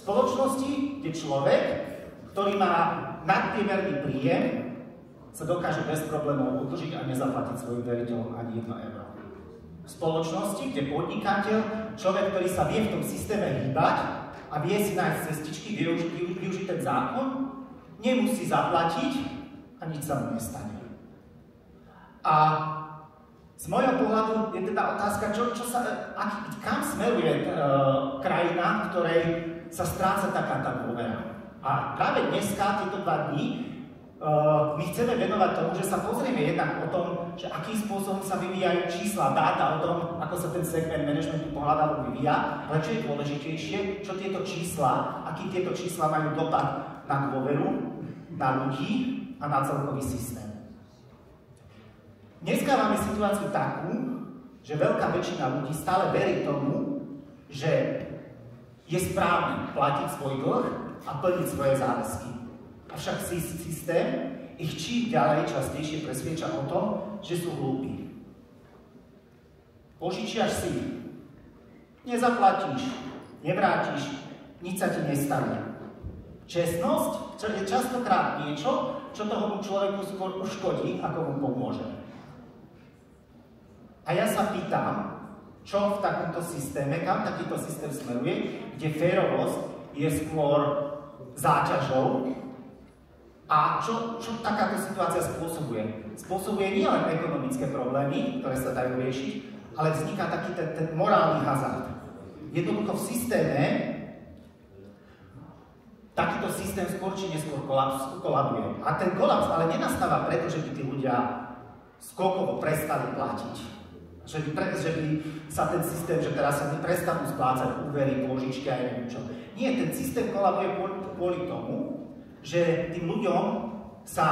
spoločnosti, kde človek, ktorý má nadpriemerný príjem, sa dokáže bez problémov udržiť a nezaplatiť svojim veriteľom ani 1 euro. V spoločnosti, kde podnikateľ, človek, ktorý sa vie v tom systéme hýbať a vie si nájsť cestičky, využiť ten zákon, nemusí zaplatiť a nič sa mu nestane. A z môjho pohľadu je teda otázka, kam smeruje krajina, v ktorej sa stráca taká tá dôvera. A práve dneska, tieto 2 dní, my chceme venovať tomu, že sa pozrieme jednak o tom, že akým spôsobom sa vyvíjajú čísla, dáta o tom, ako sa ten segment manažmentu pohľadávok vyvíja, ale čo je dôležitejšie, čo tieto čísla, aký tieto čísla majú dopad na dôveru, na ľudí a na celkový systém. Dneska máme situáciu takú, že veľká väčšina ľudí stále verí tomu, že je správne platiť svoj dlh a plniť svoje záväzky. Avšak systém ich čím ďalej častejšie presviedča o tom, že sú hlúpi. Požičiaš si, nezaplatíš, nevrátiš, nič sa ti nestane. Čestnosť je častokrát niečo, čo tomu človeku skôr uškodí, ako mu pomôže. A ja sa pýtam, čo v takomto systéme, kam takýto systém smeruje, kde férovosť je skôr záťažou a čo takáto situácia spôsobuje? Spôsobuje nielen ekonomické problémy, ktoré sa dajú riešiť, ale vzniká taký ten morálny hazard. Jednoducho v systéme takýto systém skôr či neskôr kolabuje. A ten kolaps ale nenastáva preto, že by tí ľudia skokovo prestali platiť. Že by sa ten systém, že teraz sa prestanú splácať úvery, pôžičky a neviem čo. Nie, ten systém kolabuje kvôli tomu, že tým ľuďom sa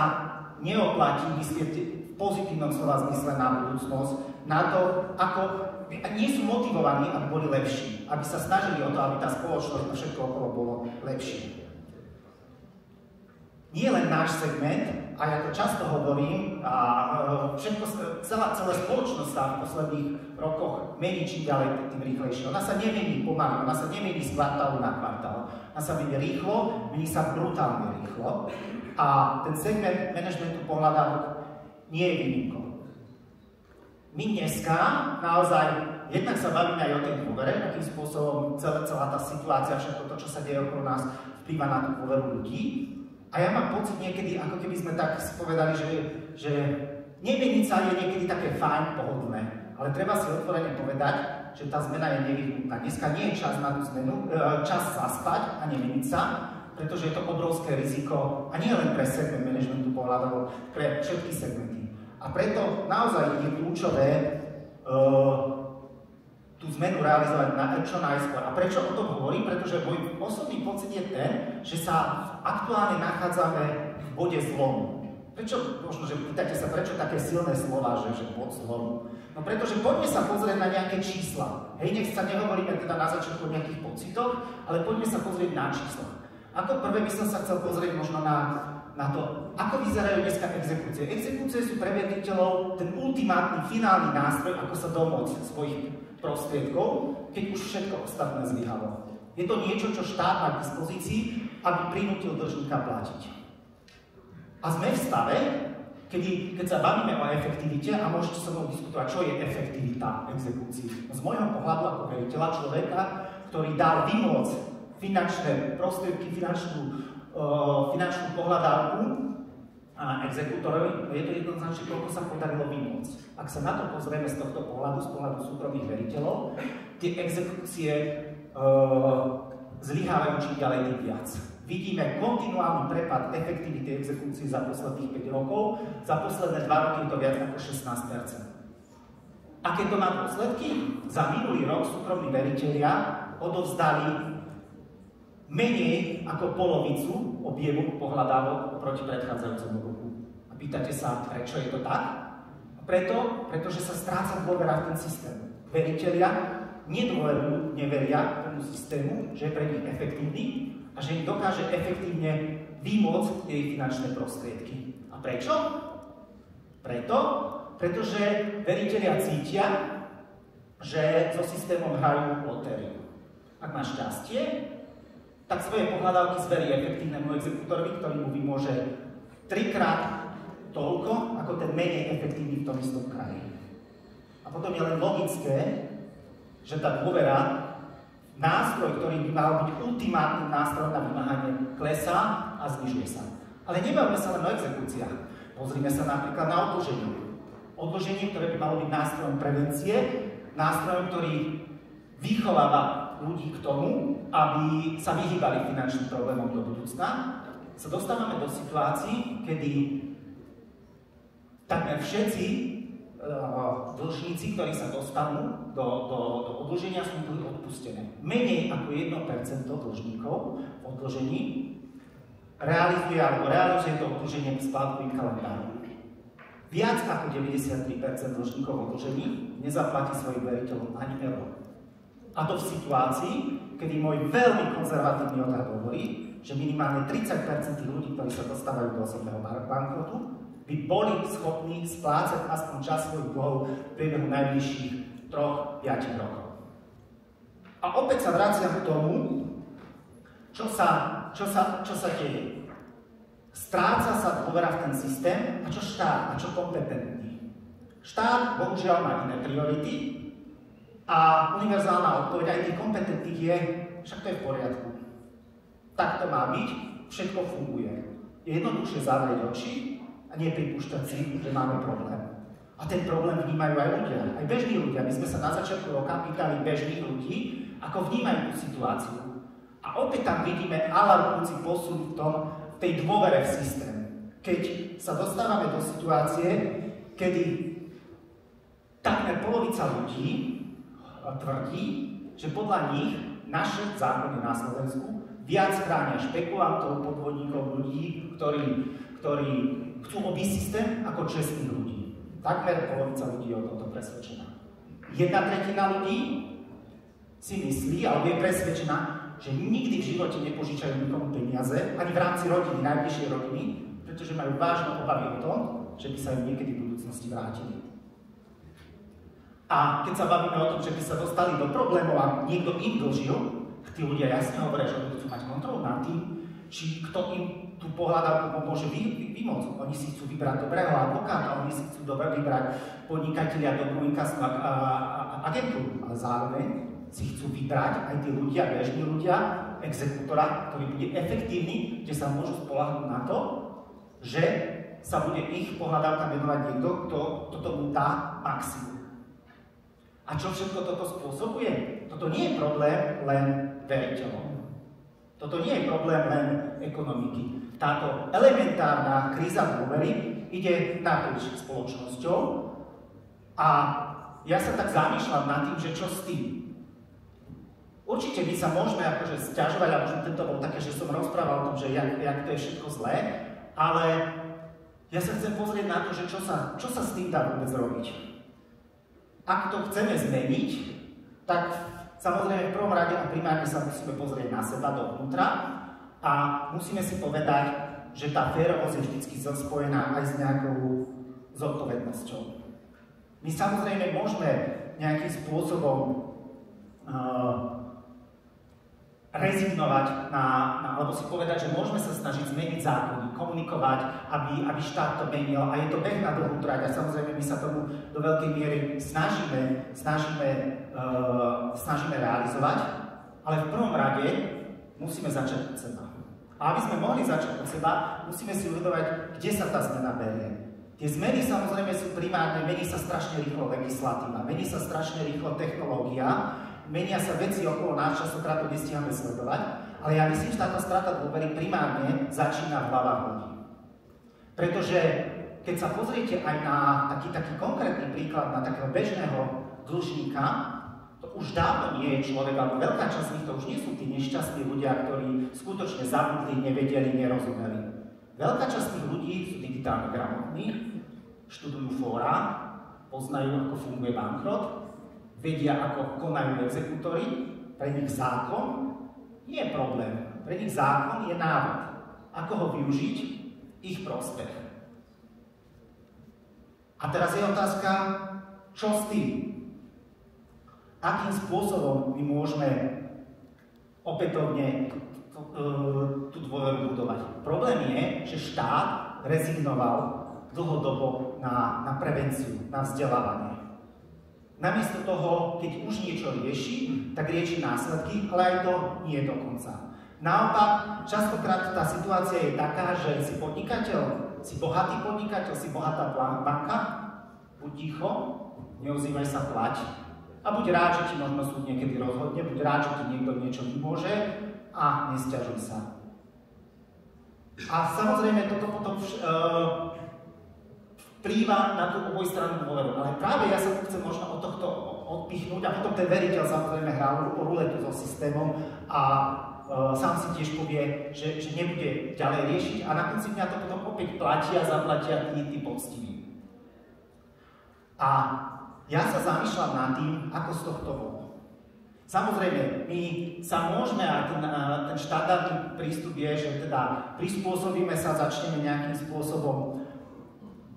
neoplatí myslieť v pozitívnom slova zmysle na budúcnosť, na to, ako nie sú motivovaní, aby boli lepší, aby sa snažili o to, aby tá spoločnosť a všetko okolo bolo lepšie. Nie len náš segment, a ja to často hovorím, a celá spoločnosť sa v posledných rokoch mení čím ďalej, tým rýchlejšie. Ona sa nemení pomaly, ona sa nemení z kvartálu na kvartál. Ona sa mení rýchlo, mení sa brutálne rýchlo. A ten segment manažmentu pohľadávok nie je výnimkou. My dneska naozaj jednak sa bavíme aj o tej dôvere, akým spôsobom celá tá situácia, všetko to, čo sa deje okolo nás, vplýva na tú dôveru ľudí. A ja mám pocit niekedy, ako keby sme tak povedali, že nemeniť sa je niekedy také fajn, pohodlné. Ale treba si otvorene povedať, že tá zmena je nevyhnutná. Dneska nie je čas na tú zmenu, čas zaspať a nemeniť sa, pretože je to obrovské riziko, a nie len pre segment manažmentu pohľadov, pre všetky segmenty. A preto naozaj je kľúčové tú zmenu realizovať čo najskôr. A prečo o tom hovorím? Pretože môj osobný pocit je ten, že sa aktuálne nachádzame v bode zlomu. Prečo, možno, že pýtate sa, prečo také silné slova, že bod zlomu? No pretože poďme sa pozrieť na nejaké čísla. Hej, nech sa nehovoríme teda na začiatku o nejakých pocitoch, ale poďme sa pozrieť na čísla. Ako prvé by som sa chcel pozrieť možno na to, ako vyzerajú dneska exekúcie. Exekúcie sú pre veriteľov ten ultimátny, finálny nástroj, ako sa domôcť svojich prostriedkov, keď už všetko ostatné zlyhalo. Je to niečo, čo štát má k dispozícii, aby prinútil dlžníka platiť. A sme v stave, keď sa bavíme o efektivite, a môžete so mnou diskutovať, čo je efektivita exekúcií. Z môjho pohľadu ako veriteľa, človeka, ktorý dal vymôcť finančné prostriedky, finančnú pohľadávku a exekútorovi, je to jednoznačne, koľko sa podarilo vymôcť. Ak sa na to pozrieme z tohto pohľadu, z pohľadu súkromných veriteľov, tie exekúcie zlyhávajú čím ďalej tým viac. Vidíme kontinuálny prepad efektivity exekúcií za posledných 5 rokov, za posledné 2 roky je to viac ako 16%. Aké to má dôsledky? Za minulý rok súkromní veriteľia odovzdali menej ako polovicu objemu pohľadávok oproti predchádzajúcemu roku. A pýtate sa, prečo je to tak? Pretože sa stráca dôvera v ten systém. Veriteľia nedôverujú, neveria tomu systému, že je pre nich efektívny a že im dokáže efektívne vymôcť jej finančné prostriedky. A prečo? Pretože veriteľia cítia, že so systémom hrajú lotériu. Ak máš šťastie, tak svoje pohľadávky zverí efektívnemu exekútorovi, ktorý mu vymôže 3-krát toľko, ako ten menej efektívny v tom istom kraji. A potom je len logické, že tá dôvera, nástroj, ktorý by mal byť ultimátnym nástrojom na vymáhanie, klesá a znižuje sa. Ale nebavme sa len o exekúciách. Pozrime sa napríklad na oddlženie. Oddlženie, ktoré by malo byť nástrojom prevencie, nástrojom, ktorý vychováva ľudí k tomu, aby sa vyhýbali finančným problémom do budúcna, sa dostávame do situácií, kedy takmer všetci dlžníci, ktorí sa dostanú do oddlženia, sú odpustené. Menej ako 1% dlžníkov v oddlžení realizuje to oddlženie splátkovým kalendárom. Viac ako 93% dlžníkov v oddlžení nezaplatí svojim veriteľom ani euro. A to v situácii, kedy môj veľmi konzervatívny odhad hovorí, že minimálne 30% ľudí, ktorí sa dostávajú do osobného bankrotu, by boli schopní splácať aspoň časť svojich dlhov v priebehu najbližších 3-5 rokov. A opäť sa vraciam k tomu, čo sa deje. Stráca sa dôvera v ten systém, a čo štát, a čo kompetentní. Štát bohužiaľ má iné priority a univerzálna odpoveď aj tých kompetentných je, však to je v poriadku. Tak to má byť, všetko funguje. Je jednoduchšie zavrieť oči a nepripúšťať si, že máme problém. A ten problém vnímajú aj ľudia, aj bežní ľudia. My sme sa na začiatku roka pýtali bežných ľudí, ako vnímajú tú situáciu. A opäť tam vidíme alarmujúci posun v tej dôvere v systém. Keď sa dostávame do situácie, kedy takmer polovica ľudí tvrdí, že podľa nich naše zákony na Slovensku viac chránia špekulantov, podvodníkov, ľudí, ktorí chcú obísť systém ako čestných ľudí. Takmer polovica ľudí je o tomto presvedčená. 1/3 ľudí si myslí, alebo je presvedčená, že nikdy v živote nepožičajú nikomu peniaze, ani v rámci rodiny, najbližšej rodiny, pretože majú vážne obavy o tom, že by sa im niekedy v budúcnosti vrátili. A keď sa bavíme o tom, že by sa dostali do problémov a niekto im dlžil, tí ľudia jasne hovoria, že oni chcú mať kontrolu nad tým, či kto im tú pohľadávku môže vymôcť. Oni si chcú vybrať dobrého advokáta, oni si chcú vybrať podnikatelia, dobrú inkasnú agentúru, ale zároveň si chcú vybrať aj tí ľudia, bežní ľudia, exekútora, ktorý bude efektívny, kde sa môžu spoľahnúť na to, že sa bude ich pohľadávka venovať niekto, kto tomu dá maximum. A čo všetko toto spôsobuje? Toto nie je problém len veriteľov. Toto nie je problém len ekonomiky. Táto elementárna kríza dôvery ide naprieč spoločnosťou a ja sa tak zamýšľam nad tým, že čo s tým. Určite my sa môžeme akože sťažovať, a možno tento bol také, že som rozprával o tom, že jak to je všetko zlé, ale ja sa chcem pozrieť na to, že čo sa s tým dá vôbec robiť. Ak to chceme zmeniť, tak samozrejme v prvom rade a primárne sa musíme pozrieť na seba dovnútra a musíme si povedať, že tá férovosť je vždy spojená aj s nejakou zodpovednosťou. My samozrejme môžeme nejakým spôsobom rezignovať alebo si povedať, že môžeme sa snažiť zmeniť zákony, komunikovať, aby štát to menil a je to beh na dlhú trať a samozrejme my sa tomu do veľkej miery snažíme realizovať, ale v prvom rade musíme začať od seba. A aby sme mohli začať od seba, musíme si uvedomať, kde sa tá zmena berie. Tie zmeny samozrejme sú primárne, mení sa strašne rýchlo legislatíva, mení sa strašne rýchlo technológia, menia sa veci okolo nás, častokrát to nestíhame sledovať, ale ja myslím, že táto strata dôvery primárne začína v hlavách ľudí. Pretože keď sa pozriete aj na taký konkrétny príklad, na takého bežného dlžníka, to už dávno nie je človek, alebo veľká časť z nich to už nie sú tí nešťastní ľudia, ktorí skutočne zabudli, nevedeli, nerozumeli. Veľká časť tých ľudí sú digitálne gramotní, študujú fóra, poznajú, ako funguje bankrot, vedia, ako konajú exekútori, pre nich zákon nie je problém. Pre nich zákon je návod, ako ho využiť ich prospech. A teraz je otázka, čo s tým? Akým spôsobom my môžeme opätovne rezignoval dlhodobo na prevenciu, na vzdelávanie. Namiesto toho, keď už niečo rieši, tak rieši následky, ale aj to nie je dokonca. Naopak, častokrát tá situácia je taká, že si podnikateľ, si bohatý podnikateľ, si bohatá banka, buď ticho, neozývaj sa, plať a buď rád, že ti možno súd niekedy rozhodne, buď rád, že ti niekto niečo vymôže a nesťažuj sa. A samozrejme toto potom vplýva na tú obojstrannú dôveru. Ale práve ja sa chcem možno od tohto odpichnúť a potom ten veriteľ samozrejme hrá ruletu so systémom a sám si tiež povie, že nebude ďalej riešiť a na konci dňa to potom opäť platia a zaplatia tí poctiví. A ja sa zamýšľam nad tým, ako z tohto von. Samozrejme, my sa môžeme, a ten štandardný prístup je, že teda prispôsobíme sa, začneme nejakým spôsobom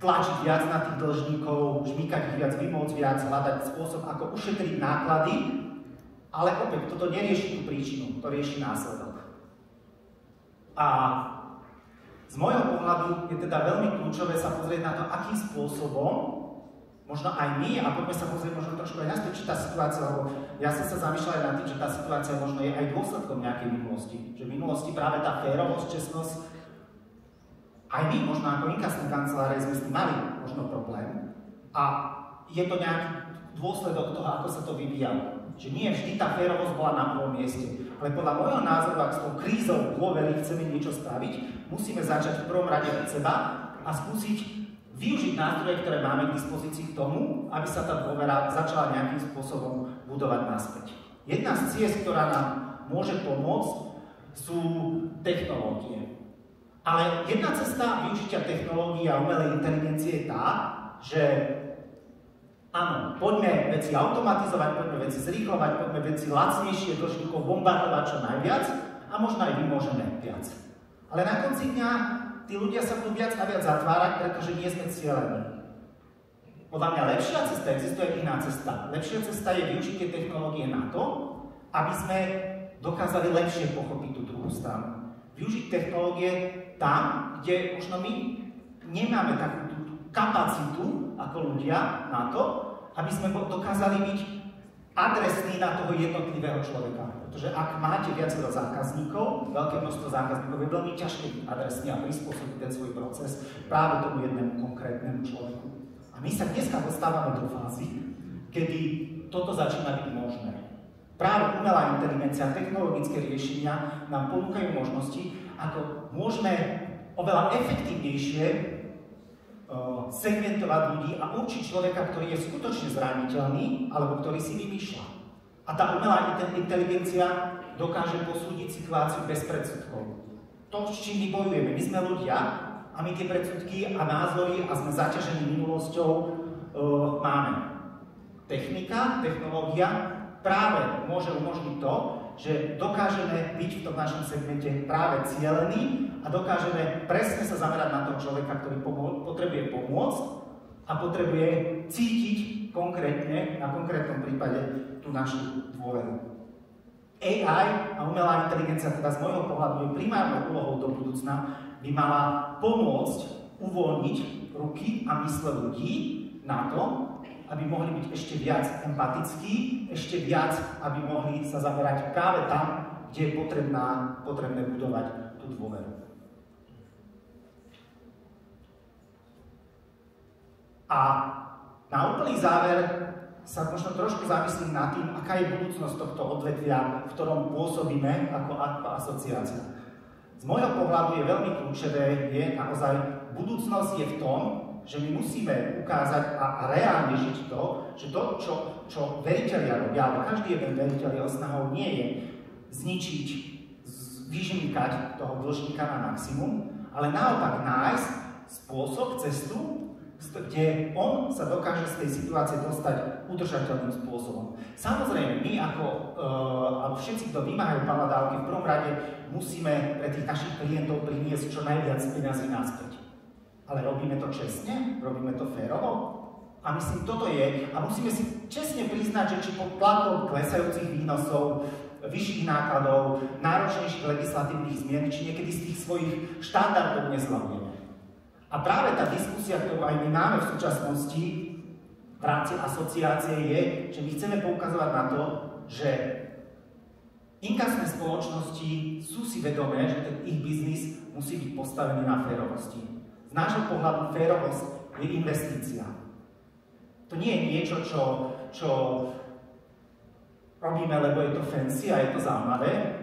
tlačiť viac na tých dlžníkov, žmýkať ich viac, vymôcť viac, hľadať spôsob, ako ušetriť náklady, ale opäť, toto nerieši tú príčinu, to rieši následok. A z môjho pohľadu je teda veľmi kľúčové sa pozrieť na to, akým spôsobom, možno aj my, a poďme sa pozrieť možno trošku aj naspäť, či tá situácia, lebo ja som sa zamýšľal aj nad tým, že tá situácia možno je aj dôsledkom nejakej minulosti. Že v minulosti práve tá férovosť, čestnosť, aj my možno ako inkasné kancelárie sme s tým mali možno problém. A je to nejaký dôsledok toho, ako sa to vyvíjalo. Že nie vždy tá férovosť bola na prvom mieste. Ale podľa môjho názoru, ak s tou krízou dôvery chceme niečo spraviť, musíme začať v prvom rade od seba a skúsiť využiť nástroje, ktoré máme k dispozícii k tomu, aby sa tá dôvera začala nejakým spôsobom budovať naspäť. Jedna z ciest, ktorá nám môže pomôcť, sú technológie. Ale jedna cesta využitia technológií a umelej inteligencie je tá, že áno, poďme veci automatizovať, poďme veci zrýchlovať, poďme veci lacnejšie, dlžníkov bombardovať čo najviac a možno aj vymôžeme viac. Ale na konci dňa tí ľudia sa budú viac a viac zatvárať, pretože nie sme cieľení. Podľa mňa lepšia cesta, existuje iná cesta. Lepšia cesta je využitie technológie na to, aby sme dokázali lepšie pochopiť tú druhú stranu. Využiť technológie tam, kde možno my nemáme takú kapacitu ako ľudia na to, aby sme dokázali byť adresní na toho jednotlivého človeka. Pretože ak máte viacero zákazníkov, veľké množstvo zákazníkov, je veľmi ťažké byť adresný a prispôsobiť ten svoj proces práve tomu jednému konkrétnemu človeku. A my sa dneska dostávame do fázy, kedy toto začína byť možné. Práve umelá inteligencia, technologické riešenia nám ponúkajú možnosti, ako môžeme oveľa efektívnejšie segmentovať ľudí a určiť človeka, ktorý je skutočne zraniteľný, alebo ktorý si vymýšľa. A tá umelá inteligencia dokáže posúdiť situáciu bez predsudkov. To, s čím my bojujeme, my sme ľudia a my tie predsudky a názory a sme zaťažení minulosťou máme. Technológia práve môže umožniť to, že dokážeme byť v tom našom segmente práve cielení a dokážeme presne sa zamerať na toho človeka, ktorý potrebuje pomôcť a potrebuje cítiť konkrétne, na konkrétnom prípade, tú našu dôveru. AI a umelá inteligencia, teda z môjho pohľadu, je primárnou úlohou do budúcna, by mala pomôcť uvoľniť ruky a mysle ľudí na to, aby mohli byť ešte viac empatickí, ešte viac, aby mohli sa zamerať práve tam, kde je potrebné budovať tú dôveru. A na úplný záver sa možno trošku zamyslím nad tým, aká je budúcnosť tohto odvetvia, v ktorom pôsobíme ako asociácia. Z môjho pohľadu je veľmi kľúčové, je naozaj, budúcnosť je v tom, že my musíme ukázať a reálne žiť to, že to, čo veriteľia robia, ale každý jeden veriteľ jeho snahou nie je zničiť, vyžmýkať toho dlžníka na maximum, ale naopak nájsť spôsob, cestu, kde on sa dokáže z tej situácie dostať udržateľným spôsobom. Samozrejme, my alebo všetci, kto vymáhajú pohľadávky, v prvom rade musíme pre tých našich klientov priniesť čo najviac peňazí naspäť. Ale robíme to čestne? Robíme to férovo? A myslím, toto je, a musíme si čestne priznať, že či pod tlakom klesajúcich výnosov, vyšších nákladov, náročnejších legislatívnych zmien, či niekedy z tých svojich štandardov nezľavujeme. A práve tá diskusia, ktorú aj my máme v súčasnosti v rámci asociácie je, že my chceme poukazovať na to, že inkasné spoločnosti sú si vedomé, že ten ich biznis musí byť postavený na férovosti. Z nášho pohľadu férovosť je investícia. To nie je niečo, čo robíme, lebo je to fancy a je to zaujímavé.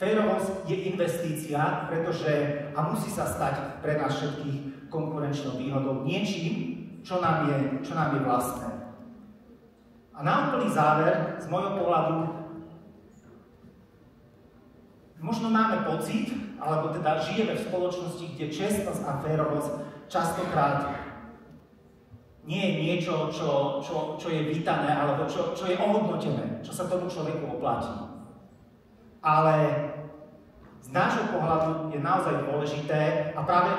Férovosť je investícia, pretože a musí sa stať pre nás všetkých konkurenčnou výhodou niečím, čo nám je vlastné. A na úplný záver, z môjho pohľadu, možno máme pocit, alebo teda žijeme v spoločnosti, kde čestnosť a férovosť častokrát nie je niečo, čo je vítané, alebo čo je ohodnotené, čo sa tomu človeku oplatí. Ale z nášho pohľadu je naozaj dôležité a práve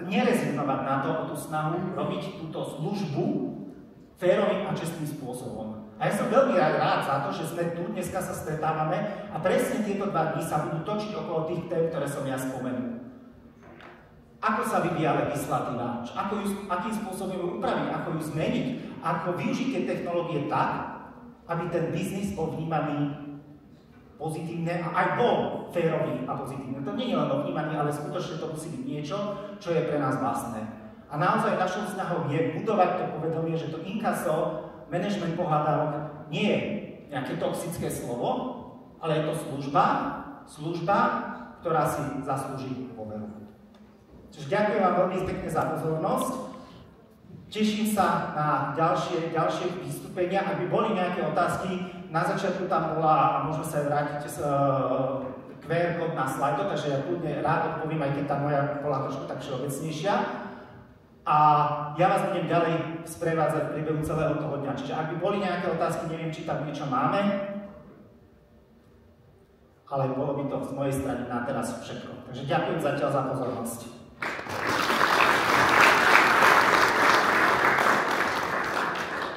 nerezignovať na to, o tú snahu robiť túto službu férovým a čestným spôsobom. A ja som veľmi rád za to, že sme tu, dneska sa stretávame a presne tieto 2 dní sa budú točiť okolo tých tém, ktoré som ja spomenul. Ako sa vyvíja legislatíva, akým spôsobom ju upraviť, ako ju zmeniť, ako využiť tie technológie tak, aby ten biznis bol vnímaný pozitívne a aj bol férový a pozitívne. To nie je len o vnímaní, ale skutočne to musí byť niečo, čo je pre nás vlastné. A naozaj našou snahou je budovať to povedomie, že to inkaso, management pohľadávok nie je nejaké toxické slovo, ale je to služba, ktorá si zaslúži dôveru. Čiže ďakujem vám veľmi pekne za pozornosť. Teším sa na ďalšie vystúpenia. Ak by boli nejaké otázky, na začiatku tam bola, a môžeme sa aj vrátiť QR kód na slajdo, takže ja kľudne rád odpovím, aj keď tá moja bola trošku tak všeobecnejšia. A ja vás budem ďalej sprevádzať v priebehu celého toho dňa. Čiže ak by boli nejaké otázky, neviem, či tam niečo máme, ale bolo by to z mojej strany na teraz všetko. Takže ďakujem zatiaľ za pozornosť.